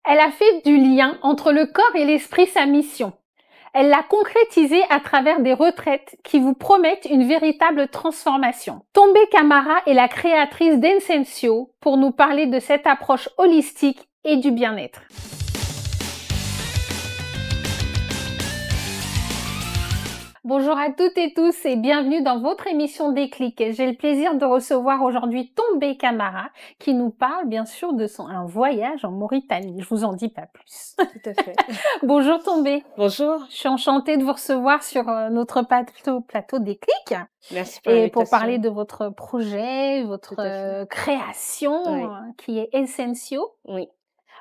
Elle a fait du lien entre le corps et l'esprit sa mission. Elle l'a concrétisé à travers des retraites qui vous promettent une véritable transformation. Tombé Camara est la créatrice d'Essensio pour nous parler de cette approche holistique et du bien-être. Bonjour à toutes et tous et bienvenue dans votre émission Déclic. J'ai le plaisir de recevoir aujourd'hui Tombé Camara qui nous parle bien sûr de un voyage en Mauritanie. Je vous en dis pas plus. Tout à fait. Bonjour Tombé. Bonjour. Je suis enchantée de vous recevoir sur notre plateau Déclic. Merci pour l'invitation. Et pour parler de votre projet, votre création qui est Essensio. Oui.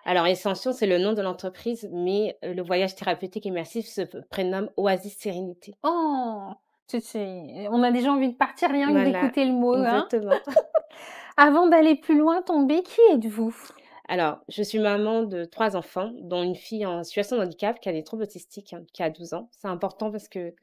Alors, Essensio, c'est le nom de l'entreprise, mais le voyage thérapeutique immersif se prénomme Oasis Sérénité. Oh, on a déjà envie de partir rien que d'écouter le mot. Exactement. Hein. Avant d'aller plus loin, Tombé, qui êtes-vous? Alors, je suis maman de 3 enfants, dont une fille en situation de handicap qui a des troubles autistiques, qui a 12 ans. C'est important parce que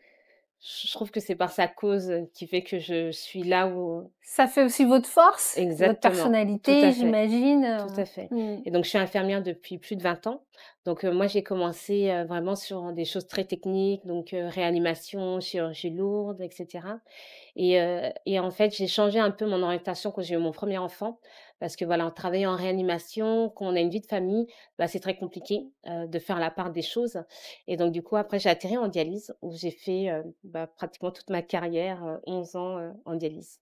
je trouve que c'est par sa cause qui fait que je suis là où... Ça fait aussi votre force, Exactement. votre personnalité, j'imagine. Tout à fait. Et donc, je suis infirmière depuis plus de 20 ans. Donc, moi, j'ai commencé vraiment sur des choses très techniques, donc réanimation, chirurgie lourde, etc. Et en fait, j'ai changé un peu mon orientation quand j'ai eu mon premier enfant. Parce que voilà, en travaillant en réanimation, quand on a une vie de famille, c'est très compliqué de faire la part des choses. Et donc, du coup, après, j'ai atterri en dialyse où j'ai fait pratiquement toute ma carrière, 11 ans en dialyse.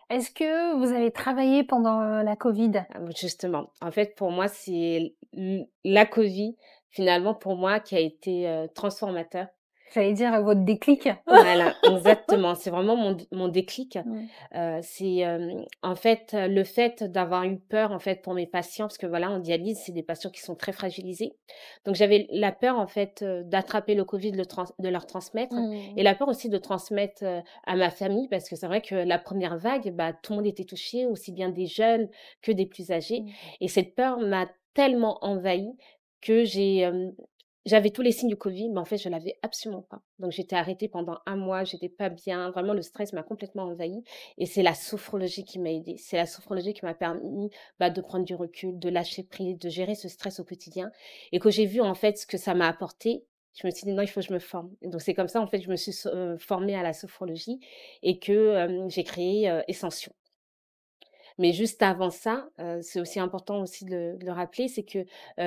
Est-ce que vous avez travaillé pendant la Covid? Justement. En fait, pour moi, c'est la Covid, finalement, pour moi, qui a été transformateur. J'allais dire votre déclic. Voilà, exactement. C'est vraiment mon déclic. C'est en fait le fait d'avoir eu peur en fait pour mes patients parce que voilà en dialyse c'est des patients qui sont très fragilisés. Donc j'avais la peur en fait d'attraper le Covid, de leur transmettre et la peur aussi de transmettre à ma famille parce que c'est vrai que la première vague, tout le monde était touché, aussi bien des jeunes que des plus âgés. Et cette peur m'a tellement envahie que j'avais tous les signes du Covid, mais en fait, je l'avais absolument pas. Donc, j'étais arrêtée pendant 1 mois, j'étais pas bien. Vraiment, le stress m'a complètement envahie. Et c'est la sophrologie qui m'a aidée. C'est la sophrologie qui m'a permis de prendre du recul, de lâcher prise, de gérer ce stress au quotidien. Et quand j'ai vu, en fait, ce que ça m'a apporté, je me suis dit, non, il faut que je me forme. Et donc, c'est comme ça, en fait, je me suis formée à la sophrologie et que j'ai créé Essensio. Mais juste avant ça, c'est aussi important aussi de le rappeler, c'est que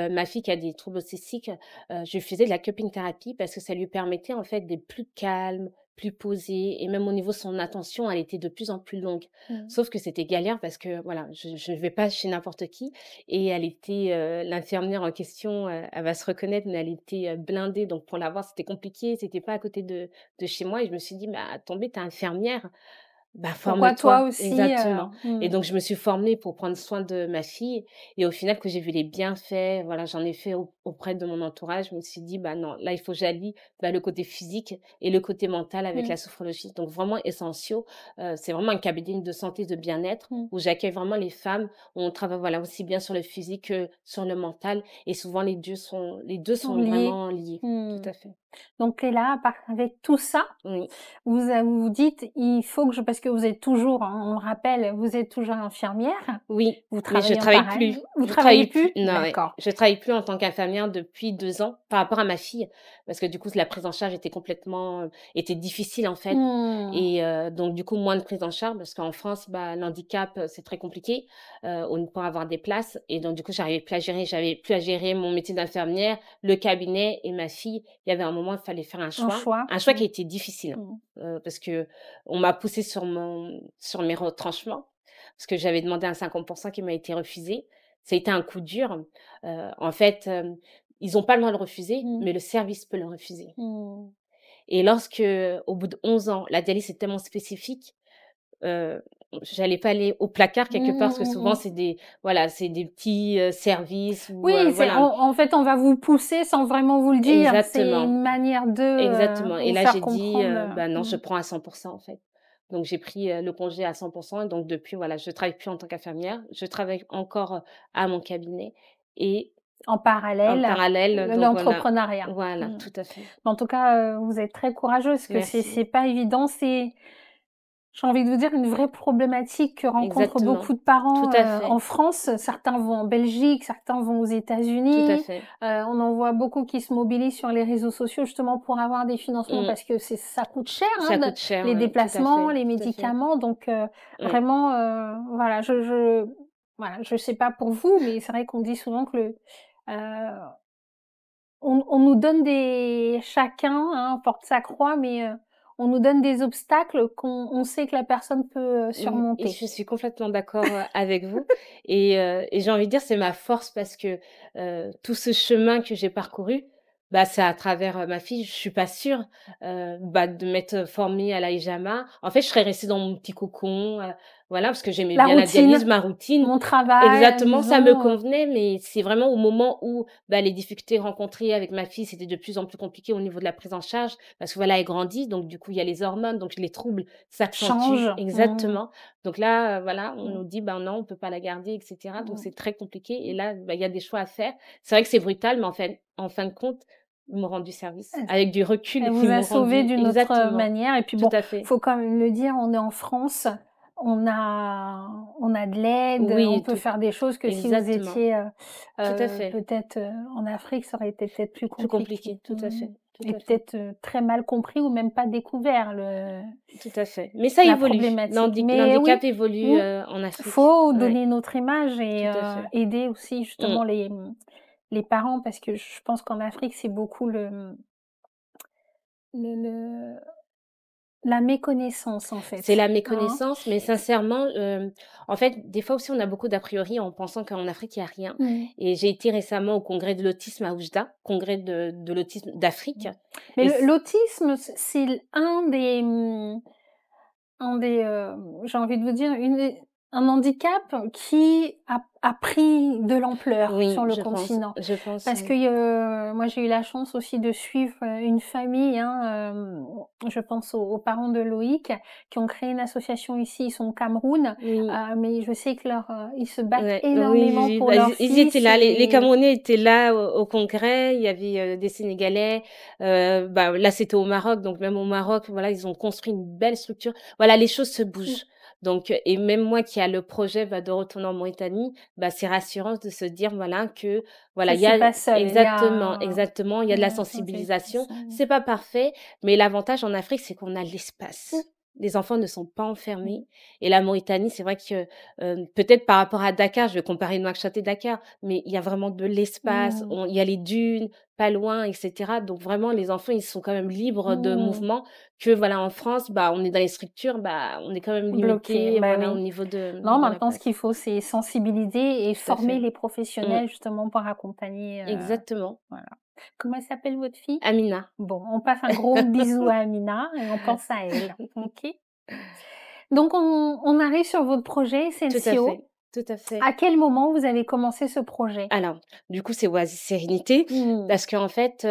ma fille qui a des troubles autistiques, je lui faisais de la cupping thérapie parce que ça lui permettait en fait d'être plus calme, plus posée et même au niveau de son attention, elle était de plus en plus longue. Sauf que c'était galère parce que voilà, je ne vais pas chez n'importe qui et elle était l'infirmière en question, elle va se reconnaître, mais elle était blindée donc pour la voir, c'était compliqué, c'était pas à côté de chez moi et je me suis dit: «Mais attendez, tu es infirmière, Pourquoi toi forme-toi». aussi Exactement. Et donc je me suis formée pour prendre soin de ma fille et au final que j'ai vu les bienfaits, voilà, j'en ai fait auprès de mon entourage, je me suis dit: «Bah non, là il faut que j'allie, le côté physique et le côté mental avec la sophrologie». Donc vraiment Essensio, c'est vraiment un cabinet de santé, de bien-être où j'accueille vraiment les femmes, où on travaille voilà aussi bien sur le physique que sur le mental et souvent les 2 sont vraiment liés. Tout à fait. Donc là, avec tout ça, Oui. vous vous dites: «Il faut que parce que vous êtes toujours, on le rappelle, vous êtes toujours infirmière? Oui, Vous mais je travaillez en travaille parallèle? plus. Vous Je travaillez travaille plus. plus? Non, ouais. D'accord. Je travaille plus en tant qu'infirmière depuis 2 ans par rapport à ma fille, parce que du coup, la prise en charge était complètement, était difficile en fait et donc du coup, moins de prise en charge parce qu'en France, l'handicap, c'est très compliqué, pour avoir des places et donc du coup, j'arrivais plus à gérer mon métier d'infirmière, le cabinet et ma fille. Il y avait un moment, il fallait faire un choix qui était difficile, parce que on m'a poussée sur mes retranchements. Parce que j'avais demandé un 50% qui m'a été refusé. Ça a été un coup dur. En fait, ils ont pas le droit de le refuser, mais le service peut le refuser. Et lorsque, au bout de 11 ans, la dialyse est tellement spécifique, j'allais pas aller au placard quelque part parce que souvent c'est des petits, services où, Oui, voilà. en fait, on va vous pousser sans vraiment vous le dire. C'est Exactement. une manière de Exactement. Et vous là, faire j'ai dit, comprendre. non, je prends à 100% en fait. Donc j'ai pris, le congé à 100% et donc depuis, voilà, je travaille plus en tant qu'infirmière. Je travaille encore, à mon cabinet et En en parallèle, parallèle, donc voilà. l'entrepreneuriat. Voilà, tout à fait. En tout cas, vous êtes très courageuse parce que Merci. c'est pas évident. j'ai envie de vous dire, une vraie problématique que rencontrent Exactement. beaucoup de Tout parents à fait. en France. Certains vont en Belgique, certains vont aux Tout à États-Unis. fait. On en voit beaucoup qui se mobilisent sur les réseaux sociaux justement pour avoir des financements Mmh. parce que ça coûte cher, Ça coûte cher, les tout à déplacements, fait, les tout à fait. médicaments. Donc Oui. vraiment, voilà, voilà, je sais pas pour vous, mais c'est vrai qu'on dit souvent que euh, on nous donne chacun, porte sa croix, mais on nous donne des obstacles qu'on sait que la personne peut Et surmonter. je suis complètement d'accord, avec vous et j'ai envie de dire c'est ma force parce que, tout ce chemin que j'ai parcouru, bah, c'est à travers, ma fille. Je suis pas sûre, bah, de m'être formée à l'IJAMA. En fait, je serais restée dans mon petit cocon, voilà, parce que j'aimais La bien la dialyse, routine, ma routine. mon travail à la Exactement, ça me maison, convenait, mais c'est vraiment au moment où, bah, les difficultés rencontrées avec ma fille, c'était de plus en plus compliqué au niveau de la prise en charge parce que voilà, elle grandit, donc du coup, il y a les hormones, donc les troubles s'accentuent. change. Mmh, Exactement. Donc là, voilà, on mmh, nous dit: «Ben non, on peut pas la garder» et cetera, donc mmh. c'est très compliqué et là, bah, il y a des choix à faire. C'est vrai que c'est brutal, mais en fin de compte, ils m'ont rendu service. Avec du recul, Elle ils vous a m'ont sauvé rendu d'une autre exactement, manière. Et puis tout bon, à fait. faut quand même le dire, on est en France, on a de l'aide, on Oui, peut tout faire des choses que si vous exactement, étiez tout à fait. peut-être en Afrique, ça aurait été peut-être plus Plus compliqué. compliqué, tout à fait, tout Et à fait. peut-être très mal compris ou même pas découvert Tout à fait. Mais ça la évolue. problématique. Mais oui, L'handicap évolue, mmh, en Afrique. faut Ouais, donner notre image et tout à fait. aider aussi Mmh. justement les parents parce que je pense qu'en Afrique, c'est beaucoup le la méconnaissance, en C'est fait, la hein. méconnaissance, mais sincèrement, en fait, des fois aussi, on a beaucoup d'a priori en pensant qu'en Afrique, il y a rien Mmh. et j'ai été récemment au congrès de l'autisme à Oujda, congrès de l'autisme d'Afrique Mais et c l'autisme, c'est un des, j'ai envie de vous dire, un handicap qui a pris de l'ampleur oui, sur le continent. je pense, Parce que, oui. moi, j'ai eu la chance aussi de suivre, une famille, je pense aux parents de Loïc, qui ont créé une association ici, ils sont au Cameroun, Oui. mais je sais que ils se battent Ouais, oui, énormément oui, pour bah, leur ils étaient fils là, les et Camerounais étaient là au congrès, il y avait, des Sénégalais, bah, là, c'était au Maroc, donc même au Maroc, voilà, ils ont construit une belle structure. Voilà, les choses se mmh, bougent. Donc et même moi qui a le projet, bah, de retourner en Mauritanie, bah, c'est rassurant de se dire, voilà, que, voilà, je il y suis a pas seule, il y exactement, a exactement, il y a de la vous êtes pas sensibilisation. seule. C'est pas parfait, mais l'avantage en Afrique, c'est qu'on a l'espace. Les enfants ne sont pas Mmh. enfermés et la Mauritanie, c'est vrai que peut-être par rapport à Dakar, je vais comparer Nouakchott et Dakar, mais il y a vraiment de l'espace, Mmh. il y a les dunes pas loin et cetera. Donc vraiment les enfants, ils sont quand même libres de Mmh. mouvement que voilà en France, bah, on est dans les structures, bah, on est quand même Bloqué, limité, bah voilà, oui. au niveau Non, de la maintenant ce place. qu'il faut, c'est sensibiliser et Tout à former fait. les Mmh. professionnels justement pour accompagner, Exactement. voilà. Comment elle s'appelle votre fille? Amina. Bon, on passe un gros bisou à Amina et on pense à elle, OK? Donc on arrive sur votre projet Tout à Essensio. fait, tout à fait. À quel moment vous avez commencé ce projet? Alors, du coup, c'est Oasis Sérénité Mmh. parce qu'en fait,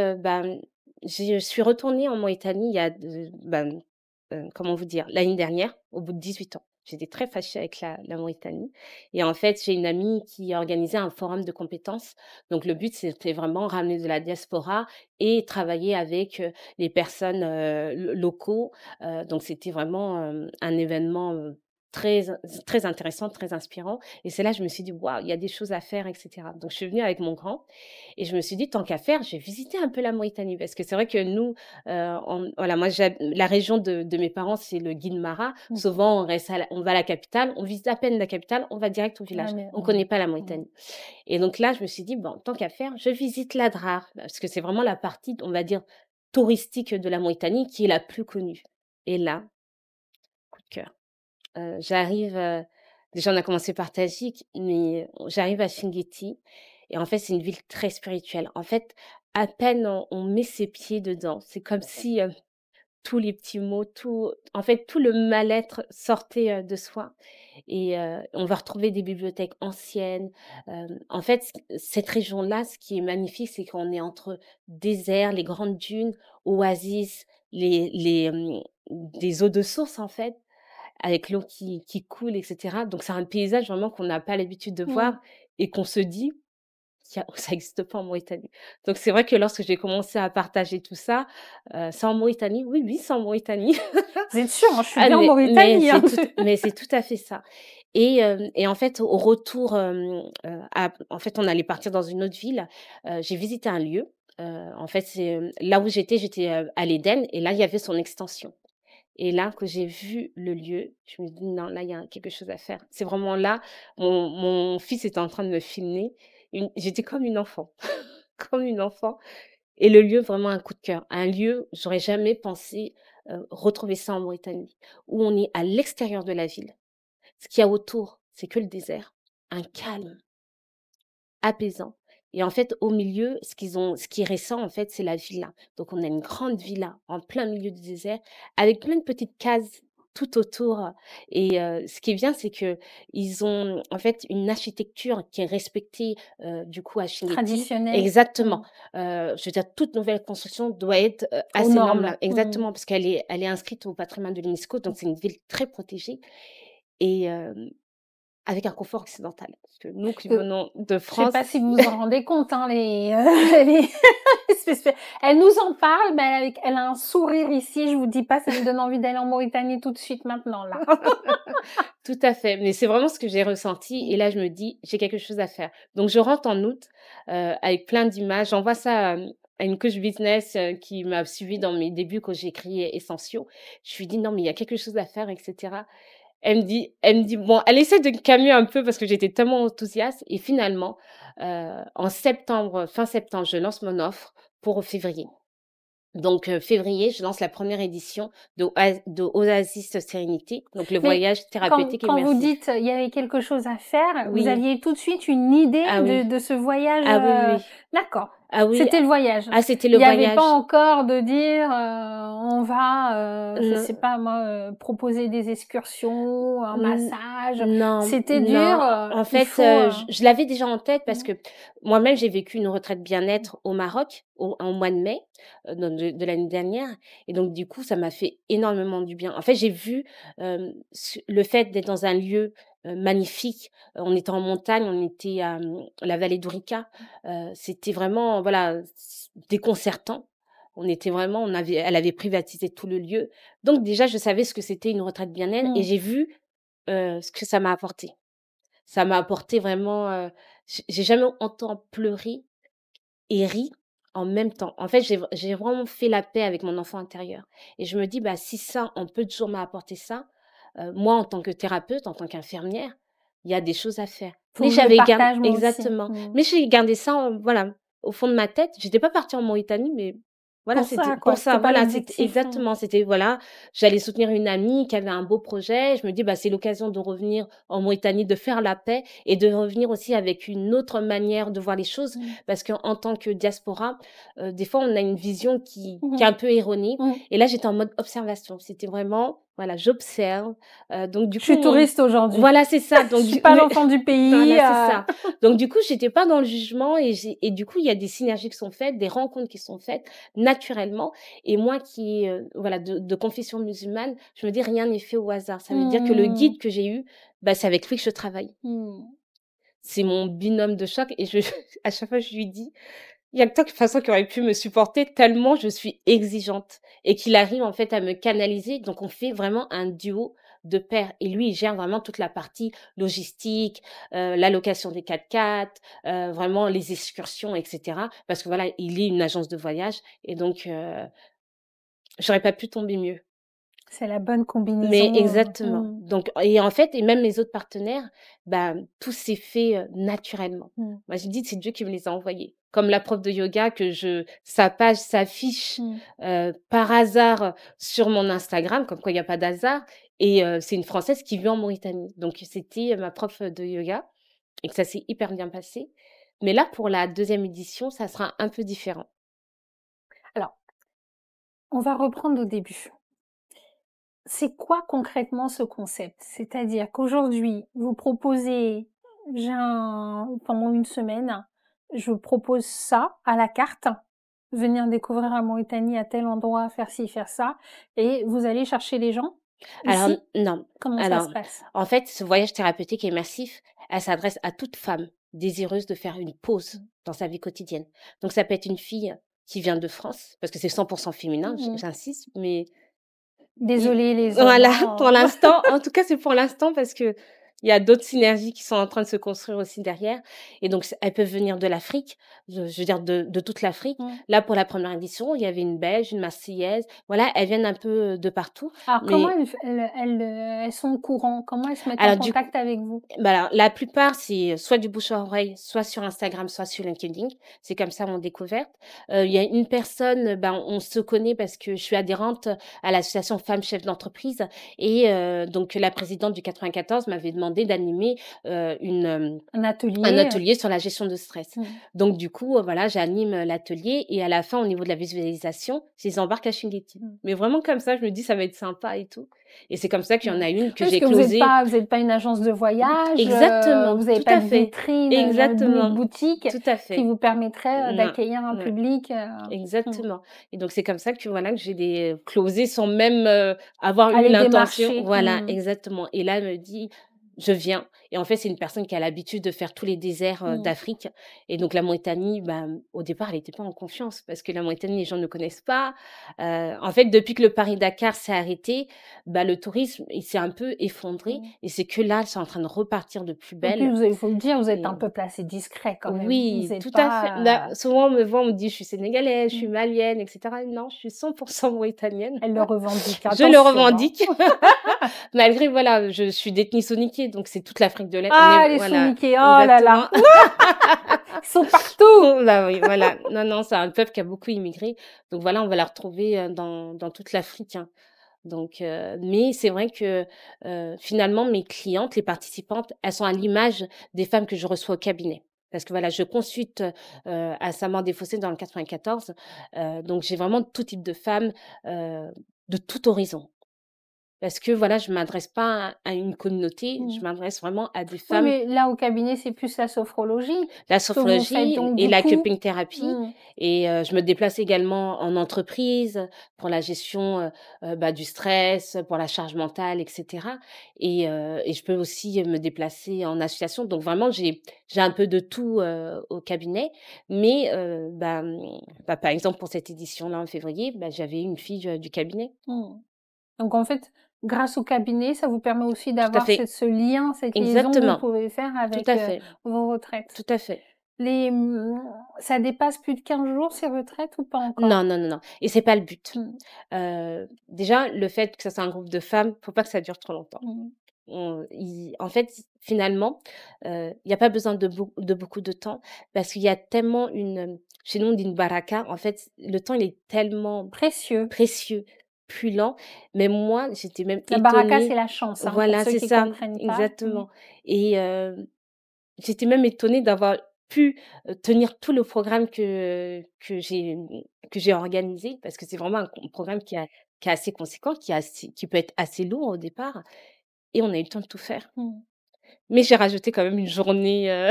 je suis retournée en Mauritanie il y a comment vous dire? L'année dernière, au bout de 18 ans. J'étais très fâchée avec la Mauritanie et en fait, j'ai une amie qui a organisé un forum de compétences. Donc le but, c'était vraiment ramener de la diaspora et travailler avec, les personnes, locaux. Donc c'était vraiment, un événement, très intéressant, très inspirant et c'est là, je me suis dit: «Waouh, il y a des choses à faire» et cetera. Donc je suis venue avec mon grand et je me suis dit: «Tant qu'à faire, je vais visiter un peu la Mauritanie» parce que c'est vrai que nous, voilà, moi, la région de mes parents, c'est le Guînes-Mara. Mmh. Souvent, on va à la capitale, on visite à peine la capitale, on va direct au village. Ah mais On connaît pas la mmh. Mauritanie et donc là, je me suis dit: «Bon, tant qu'à faire, je visite l'Adrar» parce que c'est vraiment la partie, on va dire, touristique de la Mauritanie qui est la plus connue et là, coup de cœur. J'arrive, déjà on a commencé par Tadjik, mais j'arrive à Chinguetti et en fait, c'est une ville très spirituelle. En fait, à peine on met ses pieds dedans, c'est comme si, tous les petits mots, tout en fait, tout le mal-être sortait, de soi et on va retrouver des bibliothèques anciennes. En fait, cette région-là, ce qui est magnifique, c'est qu'on est entre désert, les grandes dunes, oasis, des eaux de source, en fait, avec l'eau qui coule et cetera. Donc c'est un paysage vraiment qu'on n'a pas l'habitude de Mmh. voir et qu'on se dit ça existe pas en Mauritanie. Donc c'est vrai que lorsque j'ai commencé à partager tout ça, «C'est en Mauritanie?» «Oui, oui, c'est en Mauritanie». Vous êtes sûre? Hein, je suis Ah bien en Mauritanie, hein. mais c'est tout à fait ça et en fait, au retour, en fait, on allait partir dans une autre ville, j'ai visité un lieu, en fait, là où j'étais, à l'Éden et là, il y avait son extension et là, que j'ai vu le lieu, je me dis: «Non, là, il y a quelque chose à faire». C'est vraiment là, mon fils était en train de me filmer, j'étais comme une enfant, comme une enfant et le lieu, vraiment un coup de cœur. Un lieu, j'aurais jamais pensé, retrouver ça en Mauritanie, où on est à l'extérieur de la ville. Ce qu'il y a autour, c'est que le désert, un calme apaisant et en fait, au milieu, ce qui est récent, en fait, c'est la villa. Donc on a une grande villa en plein milieu du désert avec plein de petites cases tout autour et ce qui est bien, c'est que ils ont, en fait, une architecture qui est respectée, du coup, à Chinguetti. Traditionnelle. Exactement. Je veux dire, toute nouvelle construction doit être, à Aux ces normes-là. normes. Exactement, parce elle est inscrite au patrimoine de l'UNESCO, donc c'est une ville très protégée et avec un confort occidental. Parce que nous qui Heu, venons de je sais France. pas si vous vous en rendez compte, hein, les elle nous en parle, mais elle a un sourire ici, je vous dis pas, ça me donne envie d'aller en Mauritanie tout de suite maintenant, là. Tout à fait, mais c'est vraiment ce que j'ai ressenti et là je me dis: «J'ai quelque chose à faire». Donc je rentre en août, avec plein d'images. J'envoie ça, à une coach business, qui m'a suivie dans mes débuts quand j'ai créé Essentiaux. Je lui dis: «Non, mais il y a quelque chose à faire et cetera». Elle me dit bon, elle essaie de me calmer un peu parce que j'étais tellement enthousiaste et finalement, en septembre, fin septembre, je lance mon offre pour février. Donc février, je lance la première édition de Oasis Sérénité, donc le Mais voyage quand thérapeutique quand vous immersif. dites, il y avait quelque chose à faire, vous Oui, aviez tout de suite une idée ah oui, de ce voyage, ah oui, oui, oui, d'accord. ah oui, C'était le voyage. ah c'était Il le y avait pas voyage. encore de dire, on va, je Non, sais pas moi, proposer des excursions, un n massage. non, C'était dur, non, en il fait, faut, je l'avais déjà en tête parce mmh, que moi-même j'ai vécu une retraite bien-être au Maroc au mois de mai, de l'année dernière et donc du coup ça m'a fait énormément du bien. En fait, j'ai vu, le fait d'être dans un lieu, magnifique, on était en montagne, on était à, la vallée d'Ourika, c'était vraiment voilà, déconcertant. Elle avait privatisé tout le lieu. Donc déjà je savais ce que c'était une retraite bien-être et mmh. j'ai vu ce que ça m'a apporté. Ça m'a apporté vraiment, j'ai jamais autant pleuré et ri en même temps. En fait, j'ai vraiment fait la paix avec mon enfant intérieur et je me dis: «Bah, si ça, on peut toujours m'apporter ça, moi, en tant que thérapeute, en tant qu'infirmière, il y a des choses à faire». Faut Mais que je le j'avais gardé partage moi aussi. exactement. Mmh. Mais j'ai gardé ça, voilà, au fond de ma tête. J'étais pas partie en Mauritanie, mais voilà, Pour c'était ça pour quoi, ça, c'était pas voilà, c'était l'objectif. Mmh. exactement, c'était voilà, j'allais soutenir une amie qui avait un beau projet. Je me dis: «Bah, c'est l'occasion de revenir en Mauritanie, de faire la paix et de revenir aussi avec une autre manière de voir les choses». Mmh. Parce qu'en tant que diaspora, des fois, on a une vision qui est Mmh. un peu erronée Mmh. et là, j'étais en mode observation. C'était vraiment, voilà, j'observe, donc du Je coup, suis touriste aujourd'hui. voilà, c'est ça, Je donc suis pas l'enfant du pays, voilà, c'est ça. Donc du coup, j'étais pas dans le jugement et du coup, il y a des synergies qui sont faites, des rencontres qui sont faites naturellement et moi qui, voilà, de confession musulmane, je me dis: «Rien n'est fait au hasard». Ça veut dire que le Mmh. guide que j'ai eu, bah, c'est avec lui que je travaille. Mmh. C'est mon binôme de choc et à chaque fois, je lui dis: «Il y a que toi, de toute façon, qui aurait pu me supporter tellement je suis exigeante» et qu'il arrive, en fait, à me canaliser. Donc on fait vraiment un duo de pair et lui, il gère vraiment toute la partie logistique, la location des 4x4, vraiment les excursions et cetera. Parce que voilà, il est une agence de voyage et donc j'aurais pas pu tomber mieux. C'est la bonne Mais combinaison. exactement. Mmh. Donc et en fait et même mes autres partenaires, bah, tout s'est fait, naturellement. Mmh. Moi, je dis: «C'est Dieu qui me les a envoyés». Comme la prof de yoga sa page s'affiche, Mmh. par hasard, sur mon Instagram, comme quoi il y a pas d'hasard et c'est une Française qui vit en Mauritanie. Donc c'était, ma prof, de yoga et que ça s'est hyper bien passé. Mais là, pour la deuxième édition, ça sera un peu différent. Alors, on va reprendre au début. C'est quoi concrètement ce concept? C'est-à-dire qu'aujourd'hui, vous proposez, pendant une semaine, je vous propose ça à la carte, venir découvrir la Mauritanie à tel endroit, faire ci, faire ça, et vous allez chercher les gens Alors ici? non, Comment ça se alors passe? en fait, ce voyage thérapeutique immersif, elle s'adresse à toute femme. désireuses de faire une pause dans sa vie quotidienne. Donc ça peut être une fille qui vient de France, parce que c'est 100% féminin, j'insiste, mais Désolée les hommes, voilà, hein. pour l'instant, en tout cas, c'est pour l'instant parce que il y a d'autres synergies qui sont en train de se construire aussi derrière. Et donc, elles peuvent venir de l'Afrique, je veux dire de toute l'Afrique. Là, pour la première édition, il y avait une Belge, une Marseillaise. Voilà, elles viennent un peu de partout. Alors, comment Mais elles sont au courant? Comment elles se mettent en alors, du coup, contact avec vous? alors, la plupart, c'est soit du bouche à oreille, soit sur Instagram, soit sur LinkedIn. C'est comme ça mon découverte. Il y a une personne, on se connaît parce que je suis adhérente à l'association Femmes Chefs d'entreprise. Et donc, la présidente du 94 m'avait demandé d'animer Un un atelier. atelier sur la gestion de stress. Donc, du coup, voilà, j'anime l'atelier et à la fin, au niveau de la visualisation, je les embarque à Shingeki. Mais vraiment comme ça, je me dis, ça va être sympa et tout. Et c'est comme ça qu'il y en a une que Parce j'ai que closée. vous êtes pas une agence de voyage. Exactement, Vous n'avez tout pas à de fait. vitrine, Exactement, de boutique tout à qui fait. vous permettrait Non, d'accueillir un ouais, public. exactement. Et donc, c'est comme ça que voilà, que j'ai des closés sans même avoir eu Aller l'intention. démarcher. Voilà, exactement. Et là, elle me dit, je viens. Et en fait, c'est une personne qui a l'habitude de faire tous les déserts d'Afrique. Et donc, la Mauritanie, au départ, elle n'était pas en confiance parce que la Mauritanie, les gens ne connaissent pas. En fait, depuis que le Paris-Dakar s'est arrêté, le tourisme, il s'est un peu effondré. Et c'est que là, c'est en train de repartir de plus Et puis, belle. il faut le dire, vous êtes Et un peu placé discret quand même. Vous oui, êtes tout à fait. pas... Souvent, on me voit, on me dit, je suis sénégalaise, je suis malienne, etc. Non, je suis 100% mauritanienne. Elle le revendique. Je le Attention, revendique. Malgré, voilà, je suis d'ethnie soninké, donc c'est toute l'Afrique de l'Est. Ah, les voilà, soninké, oh là là. Ils sont partout. Bah oui, voilà. Non, c'est un peuple qui a beaucoup immigré. Donc voilà, on va la retrouver dans toute l'Afrique, hein. Donc, mais c'est vrai que finalement, mes clientes, les participantes, elles sont à l'image des femmes que je reçois au cabinet. Parce que voilà, je consulte à Saint-Maur-des-Fossés dans le 94. Donc, j'ai vraiment tout type de femmes de tout horizon. Parce que voilà, je m'adresse pas à une communauté, je m'adresse vraiment à des Oui, femmes. mais là, au cabinet, c'est plus la sophrologie. La Ce que vous faites sophrologie donc et la beaucoup. cupping thérapie. Et je me déplace également en entreprise pour la gestion du stress, pour la charge mentale, etc. Et je peux aussi me déplacer en association. Donc vraiment, j'ai un peu de tout au cabinet. Mais par exemple, pour cette édition-là en février, j'avais une fille du cabinet. Donc, en fait, grâce au cabinet, ça vous permet aussi Tout à d'avoir fait. ce lien, cette liaison que vous Exactement. pouvez faire Tout avec à fait. vos retraites. Tout à fait. Ça dépasse plus de 15 jours, ces retraites, ou pas encore? Non. Et c'est pas le but. Déjà, le fait que ça soit un groupe de femmes, faut pas que ça dure trop longtemps. En fait, finalement, il y a pas besoin de beaucoup de temps parce qu'il y a tellement chez nous, on dit une baraka. En fait, le temps, il est tellement Précieux. plus lent. Mais moi, j'étais même La baraka, c'est étonnée. la chance, hein, Voilà, pour ceux c'est qui ça, comprennent pas. exactement. Et j'étais même étonnée d'avoir pu tenir tout le programme que j'ai organisé parce que c'est vraiment un programme qui est assez conséquent, qui peut être assez lourd au départ et on a eu le temps de tout faire. Mais j'ai rajouté quand même une journée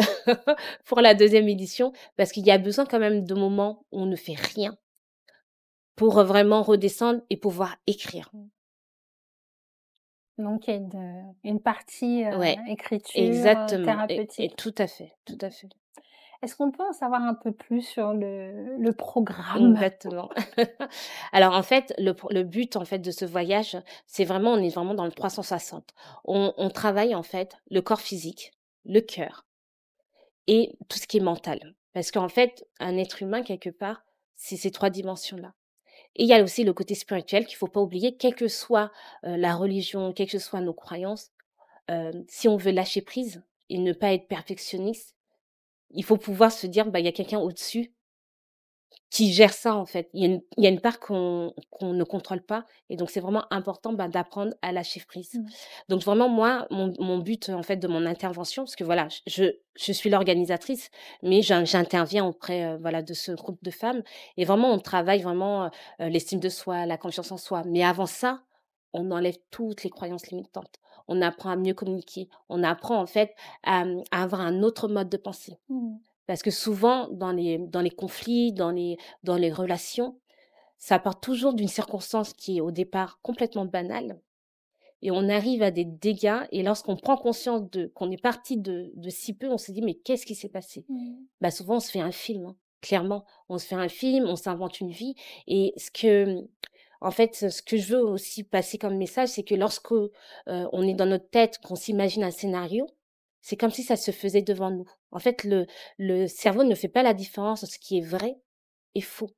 pour la 2e édition parce qu'il y a besoin quand même de moments où on ne fait rien pour vraiment redescendre et pouvoir écrire. Donc, il y a une partie Ouais, écriture, exactement. thérapeutique. Et tout à fait, tout à fait. Est-ce qu'on peut en savoir un peu plus sur le programme? Exactement. Alors en fait, le but en fait de ce voyage, on est vraiment dans le 360. On travaille en fait le corps physique, le cœur et tout ce qui est mental. Parce qu'en fait, un être humain quelque part, c'est ces 3 dimensions-là. Et il y a aussi le côté spirituel qu'il faut pas oublier, quelle que soit la religion, quelles que soient nos croyances. Si on veut lâcher prise et ne pas être perfectionniste, il faut pouvoir se dire, il y a quelqu'un au-dessus qui gère ça, en fait. Il y a une part qu'on ne contrôle pas et donc c'est vraiment important, d'apprendre à lâcher prise. Donc vraiment moi, mon but, en fait, de mon intervention parce que voilà, je suis l'organisatrice, mais j'interviens auprès, voilà, de ce groupe de femmes et vraiment on travaille vraiment, l'estime de soi, la confiance en soi. Mais avant ça, on enlève toutes les croyances limitantes. On apprend à mieux communiquer. On apprend, en fait, à avoir un autre mode de pensée. Parce que souvent, dans les conflits, dans les relations, ça part toujours d'une circonstance qui est au départ complètement banale, et on arrive à des dégâts. Et lorsqu'on prend conscience qu'on est parti de si peu, on se dit, mais qu'est-ce qui s'est passé? Bah, souvent, on se fait un film, hein, clairement. On se fait un film, on s'invente une vie. Et en fait, ce que je veux aussi passer comme message, c'est que lorsque on est dans notre tête, qu'on s'imagine un scénario, c'est comme si ça se faisait devant nous. En fait, le cerveau ne fait pas la différence entre ce qui est vrai et faux.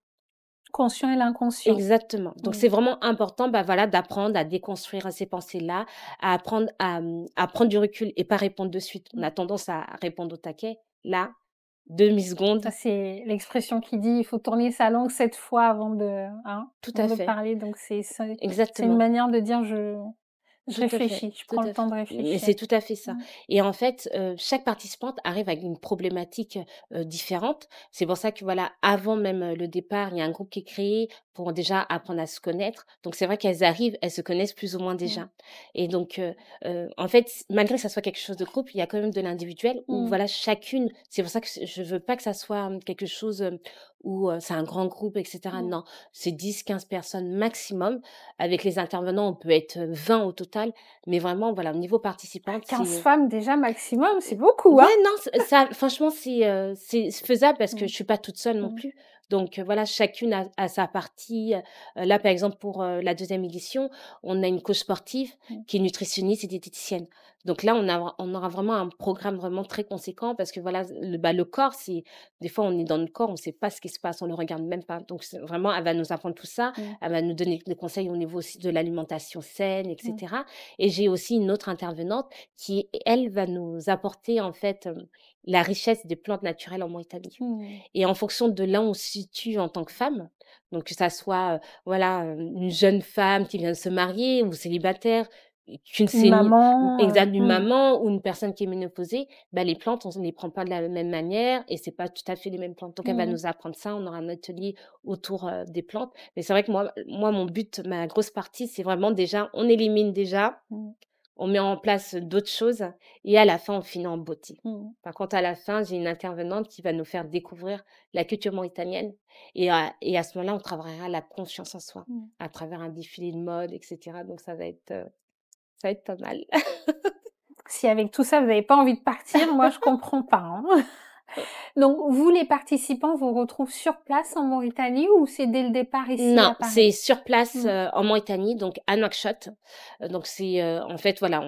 Conscient et l'inconscient. Exactement. Donc, c'est vraiment important, bah, voilà, d'apprendre à déconstruire ces pensées-là, à apprendre à prendre du recul et pas répondre de suite. On a tendance à répondre au taquet. Là, demi-seconde. Ça, c'est l'expression qui dit: «Il faut tourner sa langue 7 fois Tout à avant de fait. parler», donc c'est une Exactement. manière de dire: je Tout à fait, réfléchis, je tout prends le à temps fait. de Mais réfléchir. c'est tout à fait ça. Et en fait, chaque participante arrive avec une problématique, différente. C'est pour ça que voilà, avant même, le départ, il y a un groupe qui est créé pour déjà apprendre à se connaître. Donc c'est vrai qu'elles arrivent, elles se connaissent plus ou moins déjà. Et donc, en fait, malgré que ça soit quelque chose de groupe, il y a quand même de l'individuel où voilà, chacune c'est pour ça que je veux pas que ça soit, quelque chose, où, c'est un grand groupe et cetera. Non, c'est 10-15 personnes maximum. Avec les intervenants, on peut être 20 au total, mais vraiment, voilà, au niveau participante, 15 c'est femmes déjà maximum, c'est beaucoup, ouais, hein? non, ça franchement, c'est faisable parce que Mmh. je suis pas toute seule non Mmh. plus. Donc, voilà, chacune a sa partie. Là, par exemple, pour, la deuxième édition, on a une coach sportive qui est nutritionniste et diététicienne. Donc là, on aura vraiment un programme vraiment très conséquent parce que voilà, le corps, c'est des fois, on est dans notre corps, on sait pas ce qui se passe, on le regarde même pas. Donc c'est vraiment, elle va nous apprendre tout ça. Elle va nous donner des conseils au niveau aussi de l'alimentation saine et cetera. Et j'ai aussi une autre intervenante qui, elle, va nous apporter en fait, la richesse des plantes naturelles en Mauritanie. Et en fonction de là où on se situe en tant que femme, donc que ça soit, voilà, une jeune femme qui vient de se marier ou célibataire, qu'une Une séni maman, exact, une maman ou une personne qui est ménopausée, bah, les plantes, on ne les prend pas de la même manière et c'est pas tout à fait les mêmes plantes. Donc elle va nous apprendre ça, on aura un atelier autour, des plantes. Mais c'est vrai que moi mon but, ma grosse partie, c'est vraiment déjà on élimine déjà, on met en place d'autres choses et à la fin, on finit en beauté. Par contre, à la fin, j'ai une intervenante qui va nous faire découvrir la culture mauritanienne et à ce moment-là, on travaillera la confiance en soi à travers un défilé de mode et cetera. Donc ça va être pas mal. Si avec tout ça, vous avez pas envie de partir, moi je comprends pas, hein. Donc vous, les participants, vous retrouvent sur place en Mauritanie ou c'est dès le départ ici Non, à Paris? c'est sur place, en Mauritanie, donc à Nouakchott. Donc c'est, en fait, voilà,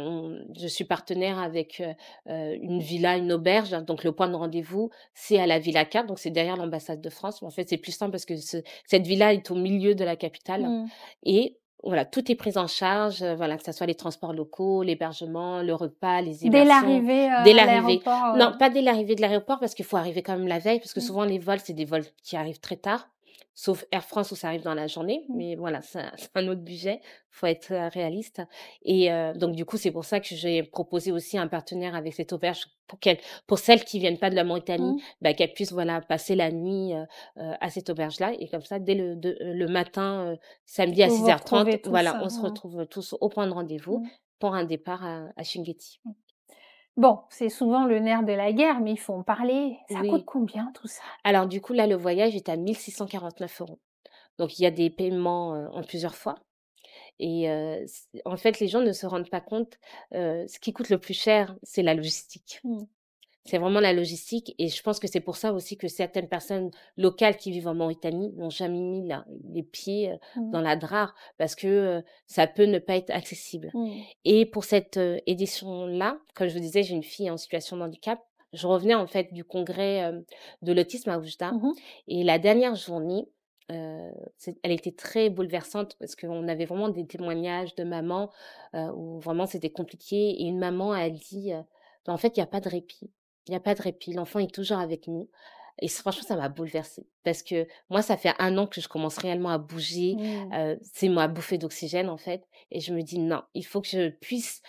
je suis partenaire avec, une villa, une auberge. Donc le point de rendez-vous, c'est à la Villa 4, donc c'est derrière l'ambassade de France. En fait, c'est plus simple parce que cette villa est au milieu de la capitale et voilà, tout est pris en charge, voilà, que ça soit les transports locaux, l'hébergement, le repas, les Dès immersions, l'arrivée, dès à l'arrivée. l'aéroport, Non, pas dès l'arrivée de l'aéroport parce qu'il faut arriver quand même la veille, parce que mmh, souvent les vols, c'est des vols qui arrivent très tard. Sauf Air France où ça arrive dans la journée, mmh. mais voilà, c'est un autre budget, faut être, réaliste et donc du coup, c'est pour ça que j'ai proposé aussi un partenaire avec cette auberge pour celles qui viennent pas de la Mauritanie, bah, qu'elles puissent, voilà, passer la nuit, à cette auberge-là et comme ça, dès le matin, samedi à Vous vous 6h30, retrouvez tous, voilà, on se retrouve tous au point de rendez-vous mmh. pour un départ à Chinguetti. Bon, c'est souvent le nerf de la guerre, mais il faut en parler. Ça coûte Oui. combien tout ça? Alors du coup, là, le voyage est à 1 649 €. Donc il y a des paiements, en plusieurs fois. Et en fait, les gens ne se rendent pas compte, ce qui coûte le plus cher, c'est la logistique. Mmh. C'est vraiment la logistique et je pense que c'est pour ça aussi que certaines personnes locales qui vivent en Mauritanie n'ont jamais mis les pieds, Mmh. dans la DRAR parce que, ça peut ne pas être accessible. Mmh. Et pour cette, édition-là, comme je vous disais, j'ai une fille en situation de handicap. Je revenais en fait du congrès, de l'autisme à Oujda Mmh. et la dernière journée, elle était très bouleversante parce qu'on avait vraiment des témoignages de mamans, où vraiment c'était compliqué et une maman a dit, «Bah, en fait, il y a pas de répit. Il y a pas de répit. L'enfant est toujours avec nous» et franchement, ça m'a bouleversée parce que moi, ça fait 1 an que je commence réellement à bouger, Mmh. c'est ma bouffée d'oxygène, en fait et je me dis: «Non, il faut que je puisse,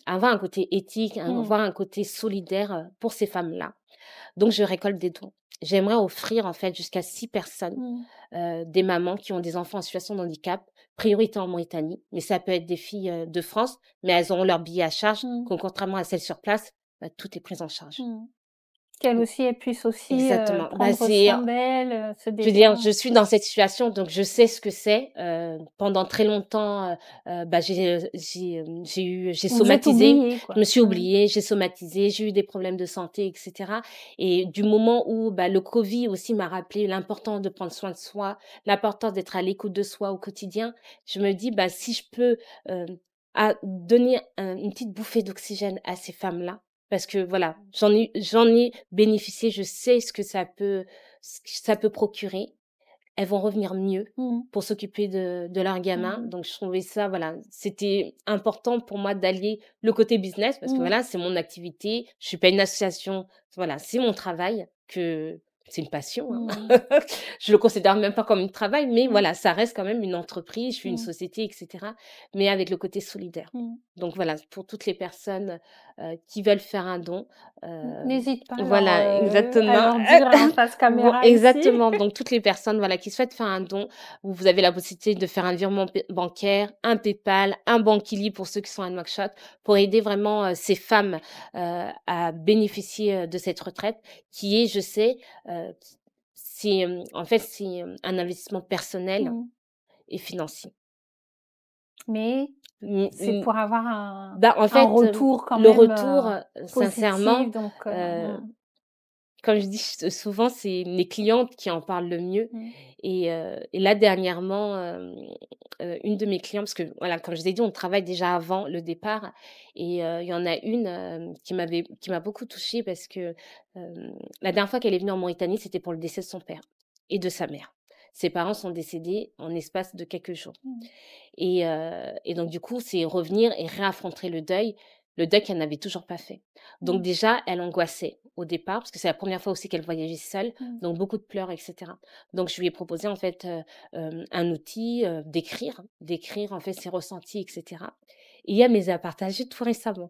avoir un côté éthique, Mmh. avoir un côté solidaire, pour ces femmes-là». Donc je récolte des dons. J'aimerais offrir, en fait, jusqu'à 6 personnes, Mmh. des mamans qui ont des enfants en situation de handicap, priorité en Mauritanie, mais ça peut être des filles, de France, mais elles auront leur billet à charge, Mmh. contrairement à celles sur place, bah, tout est pris en charge. Mmh. Qu'elle aussi, elle puisse aussi Exactement. prendre soin d'elle, se Je veux dire, détendre. je suis dans cette situation, donc je sais ce que c'est. Pendant très longtemps, j'ai Vous êtes somatisé. oubliés, Je quoi. me suis oubliée, j'ai somatisé, j'ai eu des problèmes de santé, etc. Et du moment où le Covid aussi m'a rappelé l'importance de prendre soin de soi, l'importance d'être à l'écoute de soi au quotidien, je me dis, si je peux donner une petite bouffée d'oxygène à ces femmes-là, parce que voilà, j'en ai bénéficié, je sais ce que ça peut procurer. Elles vont revenir mieux Mmh. pour s'occuper de leurs gamins. Mmh. Donc, je trouvais ça, voilà, c'était important pour moi d'allier le côté business parce que Mmh. voilà, c'est mon activité. Je suis pas une association. Voilà, c'est mon travail c'est une passion, hein. Mmh. Je le considère même pas comme un travail, mais Mmh. voilà, ça reste quand même une entreprise. Je suis une Mmh. société, etc. Mais avec le côté solidaire. Mmh. Donc voilà, pour toutes les personnes qui veulent faire un don, N'hésite pas voilà, à exactement. leur dire en face caméra ici. Exactement. Donc, toutes les personnes, voilà, qui souhaitent faire un don, vous avez la possibilité de faire un virement bancaire, un PayPal, un Banquili pour ceux qui sont à Nouakchott, pour aider vraiment ces femmes à bénéficier de cette retraite, qui est, je sais, en fait, c'est un investissement personnel Mmh. et financier. Mais Mm, c'est mm. pour avoir un En fait, retour quand le même retour, sincèrement, positif, donc euh, comme je dis souvent, c'est mes clientes qui en parlent le mieux. mmh. Et là, dernièrement, une de mes clientes, parce que voilà, comme je vous ai dit, on travaille déjà avant le départ. Et il y en a une qui m'a beaucoup touchée parce que la dernière fois qu'elle est venue en Mauritanie, c'était pour le décès de son père et de sa mère. Ses parents sont décédés en espace de quelques jours. Mmh. Et donc, du coup, c'est revenir et réaffronter le deuil qu'elle n'avait toujours pas fait. Donc, Mmh. déjà, elle angoissait au départ, parce que c'est la première fois aussi qu'elle voyageait seule, Mmh. donc beaucoup de pleurs, etc. Donc, je lui ai proposé, en fait, un outil d'écrire, en fait, ses ressentis, etc. Et elle me les a partagés tout récemment.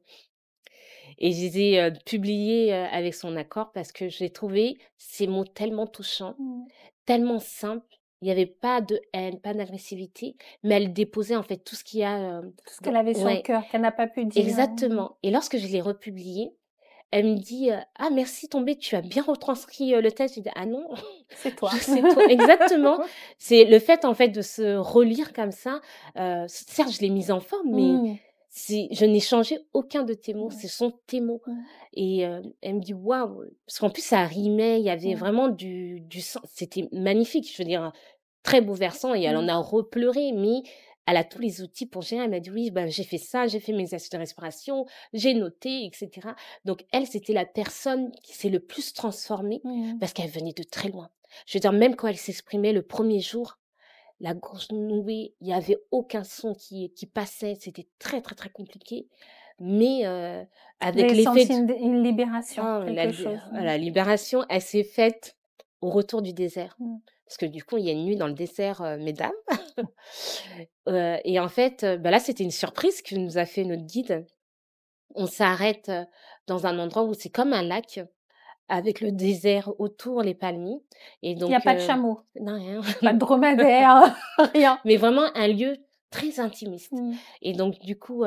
Et je les ai publiés avec son accord, parce que j'ai trouvé ces mots tellement touchants, Mmh. tellement simple. Il n'y avait pas de haine, pas d'agressivité, mais elle déposait en fait tout ce qu'il y a. Tout ce qu'elle avait sur le Ouais, cœur, qu'elle n'a pas pu dire. exactement. Et lorsque je l'ai republié, elle me dit ah, merci, Tombé, tu as bien retranscrit le texte. Je dis ah non, C'est toi. c'est toi. Exactement. C'est le fait en fait de se relire comme ça. Certes, je l'ai mise en forme, mais Mmh. je n'ai changé aucun de tes mots. Ouais. Ce sont tes mots. Mmh. Et elle me dit waouh, parce qu'en plus ça rimait, il y avait Mmh. vraiment du sens. C'était magnifique. Je veux dire, très bouleversant. Et elle en Mmh. a repleuré, mais elle a tous les outils pour gérer. Elle m'a dit oui, j'ai fait ça, j'ai fait mes exercices de respiration, j'ai noté, etc. Donc elle, c'était la personne qui s'est le plus transformée Mmh. parce qu'elle venait de très loin. Je veux dire, même quand elle s'exprimait le premier jour, la gorge nouée, il n'y avait aucun son qui passait. C'était très, très, très compliqué. Mais Vous avec avez l'effet senti une libération, ah, quelque chose. la libération, elle s'est faite au retour du désert. Mmh. Parce que du coup, il y a une nuit dans le désert, mesdames. Et en fait, là, c'était une surprise que nous a fait notre guide. On s'arrête dans un endroit où c'est comme un lac, avec le désert autour, les palmiers. Et Il n'y a donc, pas de chameau, non, rien. pas de dromadaire, rien. Mais vraiment un lieu très intimiste. Mmh. Et donc, du coup,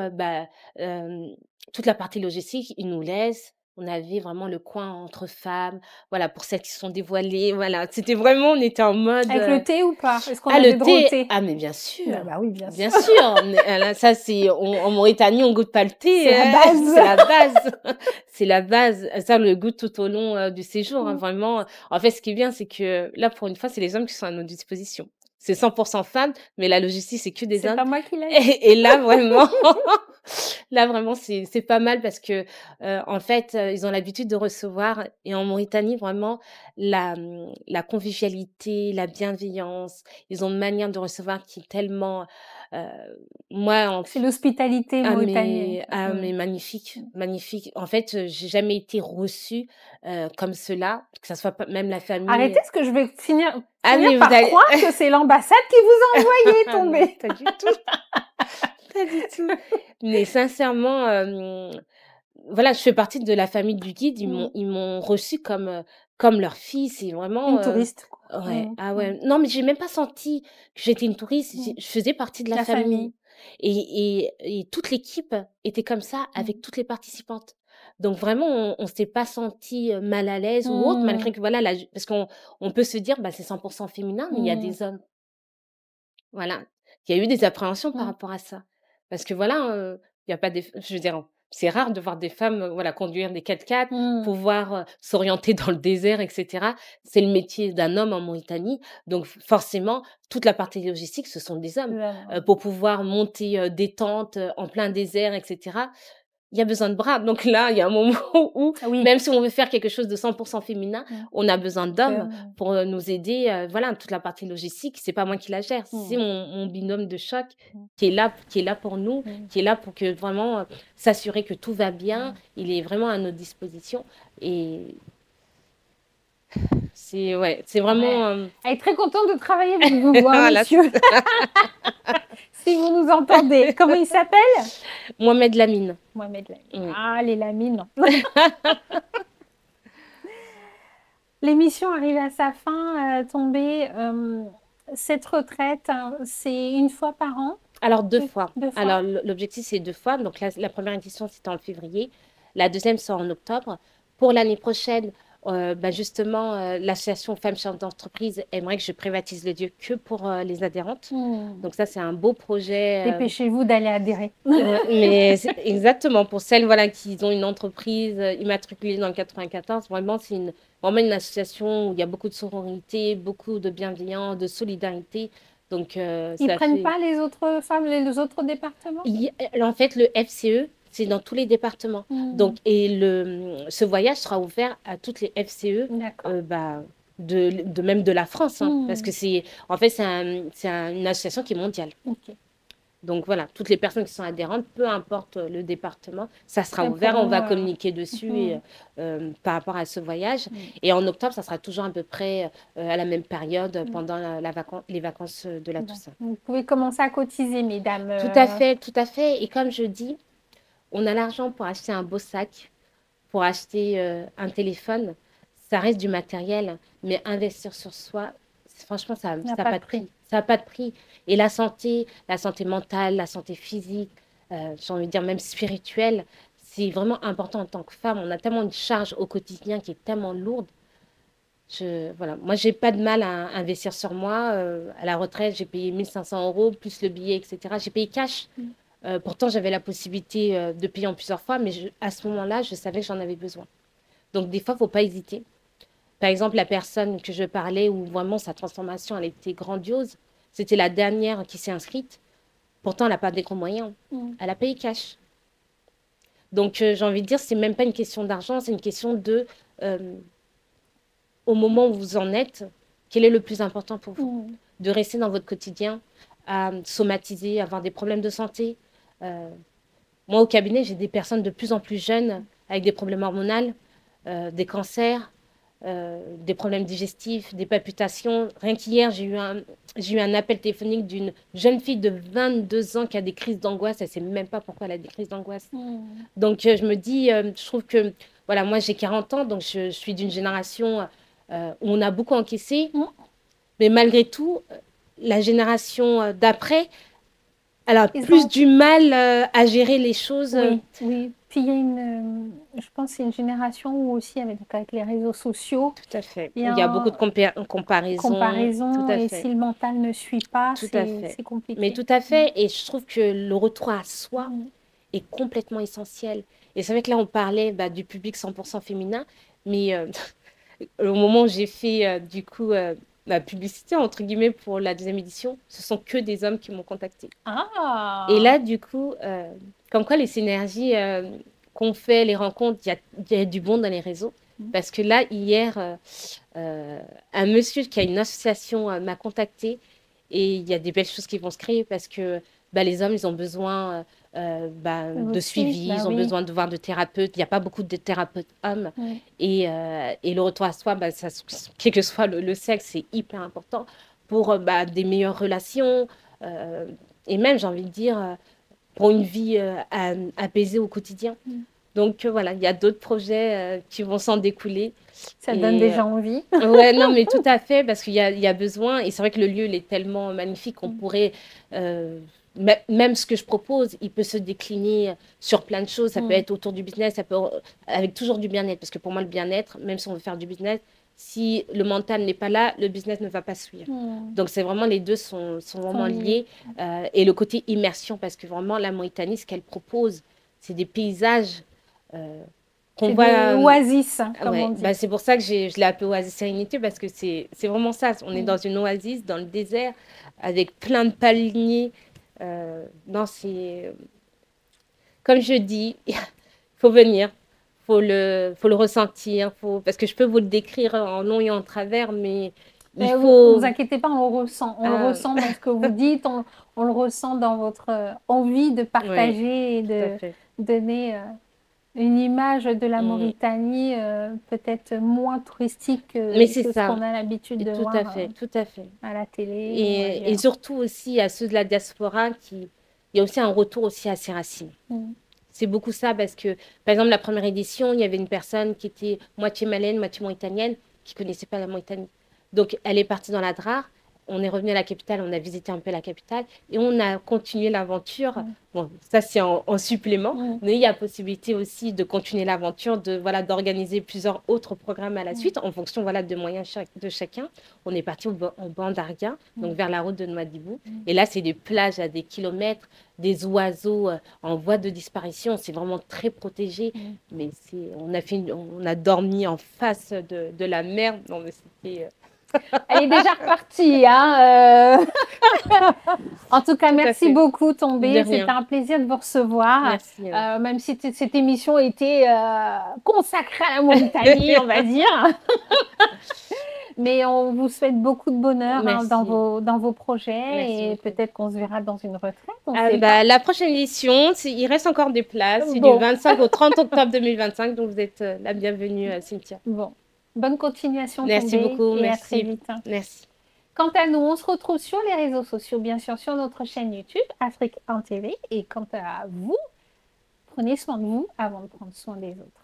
toute la partie logistique, ils nous laissent. On avait vraiment le coin entre femmes, voilà, pour celles qui se sont dévoilées, voilà. C'était vraiment, on était en mode... Avec le thé ou pas? Est-ce qu'on Ah, avait le droit au thé! thé? Ah, mais bien sûr! Ah bah oui, bien Bien sûr. sûr! Là, ça, en Mauritanie, on goûte pas le thé. C'est la base. C'est la base. C'est la base. Ça, on le goûte tout au long du séjour, hein, Mmh. vraiment. En fait, ce qui est bien, c'est que là, pour une fois, c'est les hommes qui sont à notre disposition. C'est 100% femmes, mais la logistique, c'est que des C'est hommes. pas moi qui l'ai dit. Et là, vraiment, là, vraiment, c'est pas mal parce que, en fait, ils ont l'habitude de recevoir. Et en Mauritanie, vraiment, la convivialité, la bienveillance, ils ont une manière de recevoir qui est tellement, euh, moi, C'est l'hospitalité mauritanienne. mais magnifique, magnifique. En fait, j'ai jamais été reçue comme cela, que ça soit même la famille. Arrêtez, parce que je vais finir Ah, mais par vous allez... croire que c'est l'ambassade qui vous a envoyé Ah non, tomber. pas du tout. Pas du tout. Mais sincèrement, voilà, je fais partie de la famille du guide. Ils m'ont reçue comme leur fille. C'est vraiment... Une touriste. ouais, ah ouais. Non, mais j'ai même pas senti que j'étais une touriste. Je faisais partie de la famille. Et toute l'équipe était comme ça avec toutes les participantes. Donc vraiment, on s'est pas senti mal à l'aise ou autre, malgré que voilà, parce qu'on peut se dire, bah, c'est 100% féminin, mais il y a des hommes. Voilà. Il y a eu des appréhensions par rapport à ça. Parce que voilà, il y a pas des, je veux dire, c'est rare de voir des femmes, voilà, conduire des 4x4, pouvoir s'orienter dans le désert, etc. C'est le métier d'un homme en Mauritanie. Donc forcément, toute la partie logistique, ce sont des hommes. Pour pouvoir monter des tentes en plein désert, etc. Il y a besoin de bras. Donc là, il y a un moment où, même si on veut faire quelque chose de 100% féminin, on a besoin d'hommes pour nous aider. Voilà, toute la partie logistique, c'est pas moi qui la gère, c'est mon binôme de choc qui est là pour nous, qui est là pour que vraiment s'assurer que tout va bien. Il est vraiment à notre disposition et c'est vraiment. Elle est très contente de travailler avec vous, voilà, monsieur. Si vous nous entendez. Comment il s'appelle? Mohamed Lamine. Mohamed Lamine. Ah, les Lamines. L'émission arrive à sa fin, Tombé. Cette retraite, c'est une fois par an? Alors, 2 fois. Alors, l'objectif, c'est 2 fois. Donc, la première édition, c'était en février. La deuxième, c'est en octobre. Pour l'année prochaine, justement, l'association Femmes Chefs d'entreprise aimerait que je privatise le lieu que pour les adhérentes. Donc ça, c'est un beau projet. Dépêchez-vous d'aller adhérer. Mais exactement, pour celles voilà, qui ont une entreprise immatriculée dans le 94, vraiment, c'est vraiment une association où il y a beaucoup de sororité, beaucoup de bienveillance, de solidarité. Donc, ils ne prennent pas les autres femmes, les autres départements? En fait, le FCE, c'est dans tous les départements. Donc, et ce voyage sera ouvert à toutes les FCE, même de la France, parce que c'est une association qui est mondiale. Donc voilà, toutes les personnes qui sont adhérentes, peu importe le département, ça sera ouvert, on va communiquer dessus par rapport à ce voyage. Et en octobre, ça sera toujours à peu près à la même période pendant les vacances de la Toussaint. Vous pouvez commencer à cotiser, mesdames. Tout à fait, tout à fait. Et comme je dis, on a l'argent pour acheter un beau sac, pour acheter un téléphone. Ça reste du matériel, mais investir sur soi, franchement, ça n'a pas de prix. Ça n'a pas de prix. Et la santé mentale, la santé physique, j'ai envie de dire même spirituelle, c'est vraiment important en tant que femme. On a tellement de charge au quotidien qui est tellement lourde. Voilà. Moi, je n'ai pas de mal à investir sur moi. À la retraite, j'ai payé 1 500 €, plus le billet, etc. J'ai payé cash. Pourtant, j'avais la possibilité de payer en plusieurs fois, mais à ce moment-là, je savais que j'en avais besoin. Donc, des fois, il ne faut pas hésiter. Par exemple, la personne que je parlais, où vraiment sa transformation, elle était grandiose, c'était la dernière qui s'est inscrite. Pourtant, elle n'a pas des gros moyens. Elle a payé cash. Donc, j'ai envie de dire, ce n'est même pas une question d'argent, c'est une question de, au moment où vous en êtes, quel est le plus important pour vous? De rester dans votre quotidien, à somatiser, avoir des problèmes de santé. Moi, au cabinet, j'ai des personnes de plus en plus jeunes avec des problèmes hormonaux, des cancers, des problèmes digestifs, des palpitations. Rien qu'hier, j'ai eu un appel téléphonique d'une jeune fille de 22 ans qui a des crises d'angoisse. Elle ne sait même pas pourquoi elle a des crises d'angoisse. Donc, je me dis, je trouve que, voilà, moi, j'ai 40 ans, donc je suis d'une génération où on a beaucoup encaissé. Mais malgré tout, la génération d'après, elle a plus du mal à gérer les choses. Oui. Puis il y a je pense, c'est une génération où aussi avec les réseaux sociaux. Tout à fait. Il y a beaucoup de comparaisons. Et si le mental ne suit pas, c'est compliqué. Mais tout à fait. Et je trouve que le retour à soi est complètement essentiel. Et c'est vrai que là, on parlait du public 100% féminin, mais au moment où j'ai fait du coup la publicité, entre guillemets, pour la deuxième édition, ce sont que des hommes qui m'ont contactée. Et là, du coup, comme quoi les synergies qu'on fait, les rencontres, il y a du bon dans les réseaux. Parce que là, hier, un monsieur qui a une association m'a contactée et il y a des belles choses qui vont se créer parce que les hommes, ils ont besoin de suivi, ils ont besoin de voir de thérapeutes. Il n'y a pas beaucoup de thérapeutes hommes. Et le retour à soi, quel que soit le sexe, c'est hyper important pour des meilleures relations. Et même, j'ai envie de dire, pour une vie apaisée au quotidien. Donc voilà, il y a d'autres projets qui vont s'en découler. Ça donne déjà envie. Ouais, non, mais tout à fait, parce qu'il y a besoin. Et c'est vrai que le lieu, il est tellement magnifique qu'on pourrait même ce que je propose, il peut se décliner sur plein de choses. Ça peut être autour du business, ça peut avec toujours du bien-être. Parce que pour moi, le bien-être, même si on veut faire du business, si le mental n'est pas là, le business ne va pas suivre. Donc, c'est vraiment les deux sont vraiment liés. Et le côté immersion, parce que vraiment, la Mauritanie, ce qu'elle propose, c'est des paysages qu'on voit. Des oasis, comme Ouais, on dit. bah, c'est pour ça que je l'ai appelé Oasis Sérénité, parce que c'est vraiment ça. On est dans une oasis, dans le désert, avec plein de palmiers. Non, c'est. Comme je dis, il faut venir, faut le ressentir, parce que je peux vous le décrire en long et en travers, mais il Mais faut. vous inquiétez pas, on le ressent. On le Ah, ressent dans ce que vous dites, on le ressent dans votre envie de oui, partager et tout à de fait. donner une image de la Mm. Mauritanie peut-être moins touristique Mais c'est que ce ça, qu'on a l'habitude et de tout à voir fait, tout à fait. à la télé ou Et ailleurs. surtout aussi à ceux de la diaspora, il y a aussi un retour aussi à ses racines. Mm. C'est beaucoup ça parce que, par exemple, la première édition, il y avait une personne qui était moitié malienne, moitié mauritanienne, qui ne connaissait pas la Mauritanie. Donc, elle est partie dans la DRAR. On est revenu à la capitale, on a visité un peu la capitale et on a continué l'aventure. Bon, ça, c'est en supplément, mais il y a possibilité aussi de continuer l'aventure, voilà, d'organiser plusieurs autres programmes à la suite en fonction voilà, de moyens de chacun. On est parti en Bandarga, donc vers la route de Nouadhibou. Et là, c'est des plages à des kilomètres, des oiseaux en voie de disparition. C'est vraiment très protégé. Mais on a dormi en face de la mer. Non, mais c'était. Elle est déjà repartie, hein. En tout cas, Tout à merci fait. beaucoup, De Tombé. C'était rien. un plaisir de vous recevoir. Merci. Même si cette émission était consacrée à la Mauritanie, on va dire. Mais on vous souhaite beaucoup de bonheur Merci. dans vos projets Merci et beaucoup. peut-être qu'on se verra dans une retraite. On sait pas. Bah, la prochaine édition, il reste encore des places. C'est du Bon. 25 au 30 octobre 2025. Donc, vous êtes la bienvenue, Cynthia. Bon. Bonne continuation, Merci Tombé, beaucoup. et à très Merci. vite. Merci. Quant à nous, on se retrouve sur les réseaux sociaux, bien sûr, sur notre chaîne YouTube, Afrique 1 TV. Et quant à vous, prenez soin de vous avant de prendre soin des autres.